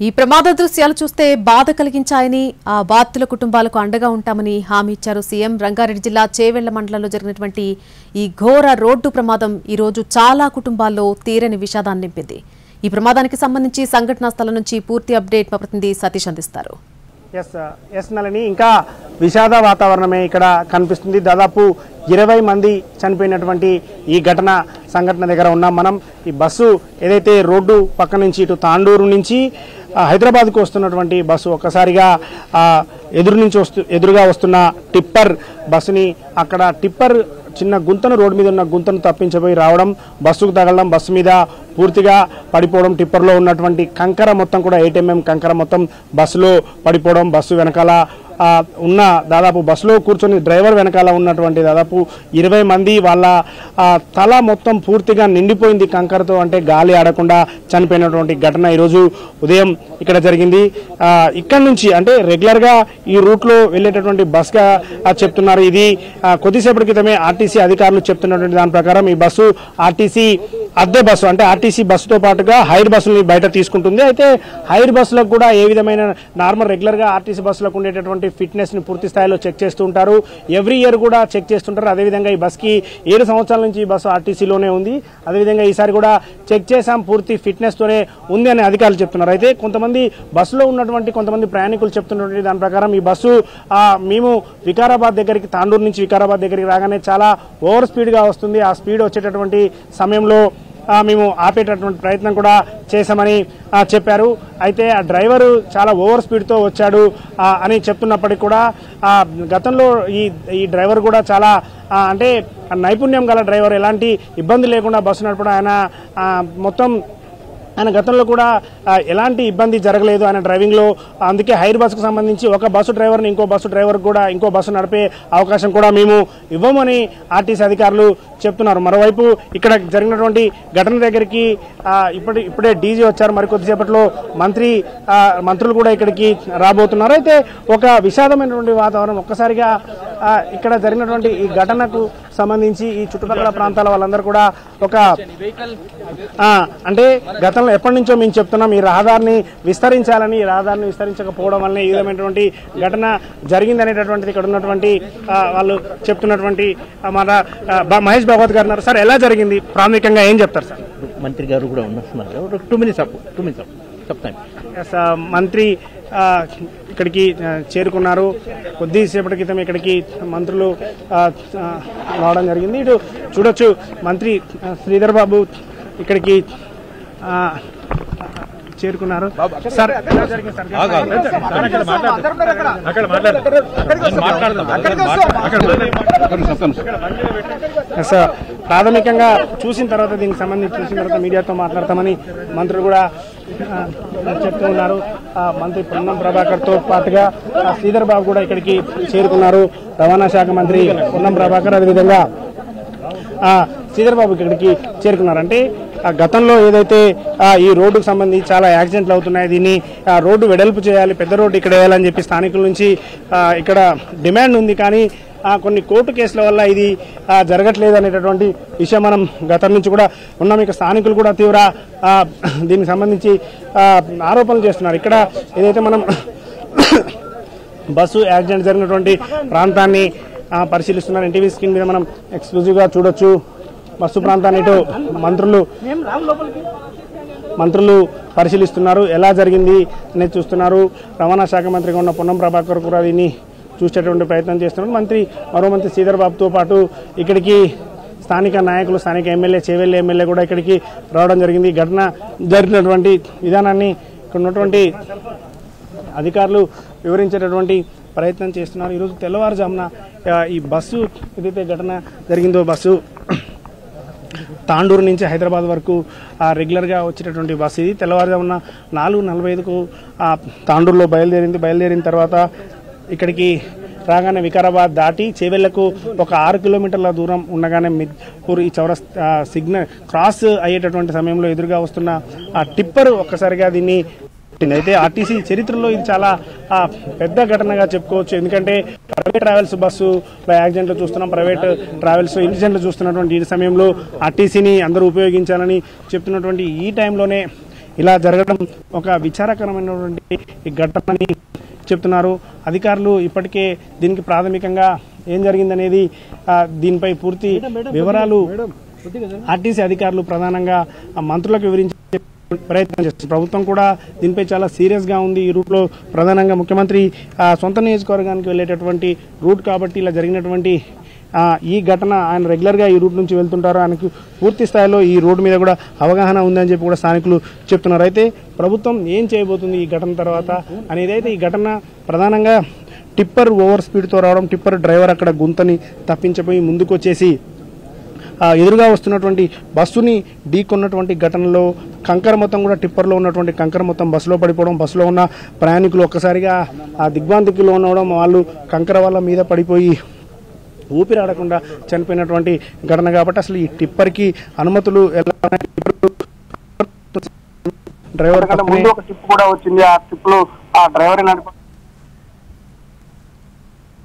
ఈ ప్రమాద దృశ్యాలు చూస్తే బాధ కలిగించాయని ఆ బాధితుల కుటుంబాలకు అండగా ఉంటామని హామీ ఇచ్చారు సీఎం. రంగారెడ్డి జిల్లా చేవెళ్ల మండలంలో జరిగినటువంటి ఈ ఘోర రోడ్డు ప్రమాదం ఈ రోజు చాలా కుటుంబాల్లో తీరని విషాదాన్ని నింపింది. ఈ ప్రమాదానికి సంబంధించి సంఘటనా స్థలం నుంచి పూర్తి అప్డేట్ మా ప్రతినిధి సతీష్ అందిస్తారు. ఎస్ నళిని, ఇంకా విషాద వాతావరణమే ఇక్కడ కనిపిస్తుంది. దాదాపు 20 మంది చనిపోయినటువంటి ఈ సంఘటన దగ్గర ఉన్నాం మనం. ఈ బస్సు ఏదైతే రోడ్డు పక్క నుంచి ఇటు తాండూరు నుంచి హైదరాబాద్కు వస్తున్నటువంటి బస్సు ఒక్కసారిగా ఎదురుగా వస్తున్న టిప్పర్ బస్సుని అక్కడ టిప్పర్ చిన్న గుంతను రోడ్డు మీద ఉన్న గుంతను తప్పించబోయి రావడం, బస్సుకు తగలడం, బస్సు మీద పూర్తిగా పడిపోవడం, టిప్పర్లో ఉన్నటువంటి కంకర మొత్తం కూడా 8 mm కంకర మొత్తం బస్సులో పడిపోవడం, బస్సు వెనకాల ఉన్న దాదాపు బస్సులో కూర్చొని డ్రైవర్ వెనకాల ఉన్నటువంటి దాదాపు 20 మంది వాళ్ళ తల మొత్తం పూర్తిగా నిండిపోయింది కంకరతో. అంటే గాలి ఆడకుండా చనిపోయినటువంటి ఘటన ఈరోజు ఉదయం ఇక్కడ జరిగింది. ఇక్కడ నుంచి అంటే రెగ్యులర్గా ఈ రూట్లో వెళ్ళేటటువంటి బస్గా చెప్తున్నారు. ఇది కొద్దిసేపటి క్రితమే ఆర్టీసీ అధికారులు చెప్తున్నటువంటి దాని ప్రకారం ఈ బస్సు ఆర్టీసీ అద్దె బస్సు, అంటే ఆర్టీసీ బస్సుతో పాటుగా హైర్ బస్సుని బయట తీసుకుంటుంది. అయితే హైర్ బస్సులకు కూడా ఏ విధమైన నార్మల్ రెగ్యులర్గా ఆర్టీసీ బస్సులకు ఉండేటటువంటి ఫిట్నెస్ని పూర్తి స్థాయిలో చెక్ చేస్తూ ఉంటారు. ఎవ్రీ ఇయర్ కూడా చెక్ చేస్తుంటారు. అదేవిధంగా ఈ బస్కి 7 సంవత్సరాల నుంచి ఈ బస్సు ఆర్టీసీలోనే ఉంది. అదేవిధంగా ఈసారి కూడా చెక్ చేశాం, పూర్తి ఫిట్నెస్తోనే ఉంది అని అధికారులు చెప్తున్నారు. అయితే కొంతమంది బస్సులో ఉన్నటువంటి కొంతమంది ప్రయాణికులు చెప్తున్నటువంటి దాని ప్రకారం ఈ బస్సు మేము వికారాబాద్ దగ్గరికి, తాండూరు నుంచి వికారాబాద్ దగ్గరికి రాగానే చాలా ఓవర్ స్పీడ్గా వస్తుంది. ఆ స్పీడ్ వచ్చేటటువంటి సమయంలో మేము ఆపేటటువంటి ప్రయత్నం కూడా చేశామని చెప్పారు. అయితే ఆ డ్రైవరు చాలా ఓవర్ స్పీడ్తో వచ్చాడు అని చెప్తున్నప్పటికీ కూడా గతంలో ఈ డ్రైవర్ కూడా చాలా అంటే నైపుణ్యం గల డ్రైవర్, ఎలాంటి ఇబ్బంది లేకుండా బస్సు నడపడం ఆయన గతంలో కూడా ఎలాంటి ఇబ్బంది జరగలేదు ఆయన డ్రైవింగ్లో. అందుకే హైర్ బస్సుకు సంబంధించి ఒక బస్సు డ్రైవర్ని ఇంకో బస్సు డ్రైవర్ కూడా ఇంకో బస్సు నడిపే అవకాశం కూడా మేము ఇవ్వమని ఆర్టీసీ అధికారులు చెప్తున్నారు. మరోవైపు ఇక్కడ జరిగినటువంటి ఘటన దగ్గరికి ఇప్పుడే డీజీ వచ్చారు. మరికొద్దిసేపట్లో మంత్రులు కూడా ఇక్కడికి రాబోతున్నారు. అయితే ఒక విషాదమైనటువంటి వాతావరణం ఒక్కసారిగా ఇక్కడ జరిగినటువంటి ఈ ఘటనకు సంబంధించి ఈ చుట్టుపక్కల ప్రాంతాల వాళ్ళందరూ కూడా అంటే గతంలో ఎప్పటి నుంచో మేము చెప్తున్నాం ఈ రహదారిని విస్తరించాలని, ఈ రహదారిని విస్తరించకపోవడం వల్లనే ఈ విధమైనటువంటి ఘటన జరిగిందనేటటువంటిది ఇక్కడ ఉన్నటువంటి వాళ్ళు చెప్తున్నటువంటి మాట. మహేష్ భగవత్ గారు ఉన్నారు. సార్, ఎలా జరిగింది ప్రాథమికంగా ఏం చెప్తారు సార్? మంత్రి గారు కూడా ఉన్నారు. 2 minutes చెప్తాను. మంత్రి ఇక్కడికి చేరుకున్నారు. కొద్దిసేపటి క్రితం ఇక్కడికి మంత్రులు రావడం జరిగింది. ఇటు చూడొచ్చు, మంత్రి శ్రీధర్ బాబు ఇక్కడికి చేరుకున్నారు. సార్, ప్రాథమికంగా చూసిన తర్వాత దీనికి సంబంధించి చూసిన తర్వాత మీడియాతో మాట్లాడతామని మంత్రులు కూడా చెప్తూ ఉన్నారు. మంత్రి పొన్నం ప్రభాకర్తో పాటుగా శ్రీధర్ బాబు కూడా ఇక్కడికి చేరుకున్నారు. రవాణా శాఖ మంత్రి పొన్నం ప్రభాకర్, అదేవిధంగా శ్రీధర్ బాబు ఇక్కడికి చేరుకున్నారు. అంటే గతంలో ఏదైతే ఈ రోడ్డుకు సంబంధించి చాలా యాక్సిడెంట్లు అవుతున్నాయి, దీన్ని రోడ్డు వెడల్పు చేయాలి, పెద్ద రోడ్డు ఇక్కడ వేయాలని చెప్పి స్థానికుల నుంచి ఇక్కడ డిమాండ్ ఉంది. కానీ కొన్ని కోర్టు కేసుల వల్ల ఇది జరగట్లేదు అనేటటువంటి విషయం మనం గతం నుంచి కూడా ఉన్నాం. ఇక స్థానికులు కూడా తీవ్ర దీనికి సంబంధించి ఆరోపణలు చేస్తున్నారు. ఇక్కడ ఏదైతే మనం బస్సు యాక్సిడెంట్ జరిగినటువంటి ప్రాంతాన్ని పరిశీలిస్తున్నారు. ఎన్టీవీ స్క్రీన్ మీద మనం ఎక్స్క్లూజివ్గా చూడొచ్చు. బస్సు ప్రాంతాన్ని ఇటు మంత్రులు పరిశీలిస్తున్నారు, ఎలా జరిగింది అనేది చూస్తున్నారు. రవాణా శాఖ మంత్రిగా ఉన్న పొన్నం ప్రభాకర్ కూడా దీన్ని చూసేటువంటి ప్రయత్నం చేస్తున్నారు. మరో మంత్రి శ్రీధర్ బాబుతో పాటు ఇక్కడికి స్థానిక నాయకులు, స్థానిక ఎమ్మెల్యే, చేవెళ్ళ ఎమ్మెల్యే కూడా ఇక్కడికి రావడం జరిగింది. ఘటన జరిగినటువంటి విధానాన్ని ఇక్కడ ఉన్నటువంటి అధికారులు వివరించేటటువంటి ప్రయత్నం చేస్తున్నారు. ఈరోజు తెల్లవారుజామున ఈ బస్సు ఏదైతే ఘటన జరిగిందో, బస్సు తాండూరు నుంచి హైదరాబాద్ వరకు రెగ్యులర్గా వచ్చేటటువంటి బస్సు ఇది. తెల్లవారుజామున 4:45కు తాండూరులో బయలుదేరిన తర్వాత ఇక్కడికి రాగానే వికారాబాద్ దాటి చేవెళ్లకు ఒక 6 కిలోమీటర్ల దూరం ఉండగానే మిద్పూర్ ఈ చౌరస్తా సిగ్నల్ క్రాస్ అయ్యేటటువంటి సమయంలో ఎదురుగా వస్తున్న ఆ టిప్పర్ ఒక్కసారిగా దీన్ని అయితే ఆర్టీసీ చరిత్రలో ఇది చాలా పెద్ద ఘటనగా చెప్పుకోవచ్చు. ఎందుకంటే ప్రైవేట్ ట్రావెల్స్ బస్సు యాక్సిడెంట్లు చూస్తున్నాం, ప్రైవేట్ ట్రావెల్స్ ఇన్సిడెంట్లు చూస్తున్నటువంటి ఈ సమయంలో ఆర్టీసీని అందరూ ఉపయోగించాలని చెప్తున్నటువంటి ఈ టైంలోనే ఇలా జరగడం ఒక విచారకరమైనటువంటి ఈ ఘటనని చెప్తున్నారు అధికారులు. ఇప్పటికే దీనికి ప్రాథమికంగా ఏం జరిగిందనేది దీనిపై పూర్తి వివరాలు ఆర్టీసీ అధికారులు ప్రధానంగా మంత్రులకు వివరించే ప్రయత్నం చేస్తారు. ప్రభుత్వం కూడా దీనిపై చాలా సీరియస్గా ఉంది. ఈ రూట్లో ప్రధానంగా ముఖ్యమంత్రి సొంత నియోజకవర్గానికి వెళ్ళేటటువంటి రూట్ కాబట్టి ఇలా జరిగినటువంటి ఈ ఘటన ఆయన రెగ్యులర్గా ఈ రూట్ నుంచి వెళ్తుంటారు. ఆయనకు పూర్తి స్థాయిలో ఈ రోడ్డు మీద కూడా అవగాహన ఉందని చెప్పి కూడా స్థానికులు చెప్తున్నారు. అయితే ప్రభుత్వం ఏం చేయబోతుంది ఈ ఘటన తర్వాత అనేది అయితే ఈ ఘటన ప్రధానంగా టిప్పర్ ఓవర్ స్పీడ్తో రావడం, టిప్పర్ డ్రైవర్ అక్కడ గుంతని తప్పించబోయి ముందుకు వచ్చేసి ఎదురుగా వస్తున్నటువంటి బస్సుని ఢీకొన్నటువంటి ఘటనలో కంకర మొత్తం కూడా టిప్పర్లో ఉన్నటువంటి కంకర మొత్తం బస్సులో పడిపోవడం, బస్సులో ఉన్న ప్రయాణికులు ఒక్కసారిగా దిగ్భ్రాంతికి లోనవడం, వాళ్ళు కంకర వల్ల మీద పడిపోయి ఊపిరాడకుండా చనిపోయినటువంటి ఘటన. కాబట్టి అసలు ఈ టిప్పర్కి అనుమతులు ఎలా డ్రైవర్ ముందు ఒక టిప్ కూడా వచ్చింది. ఆ టిప్ లో ఆ డ్రైవర్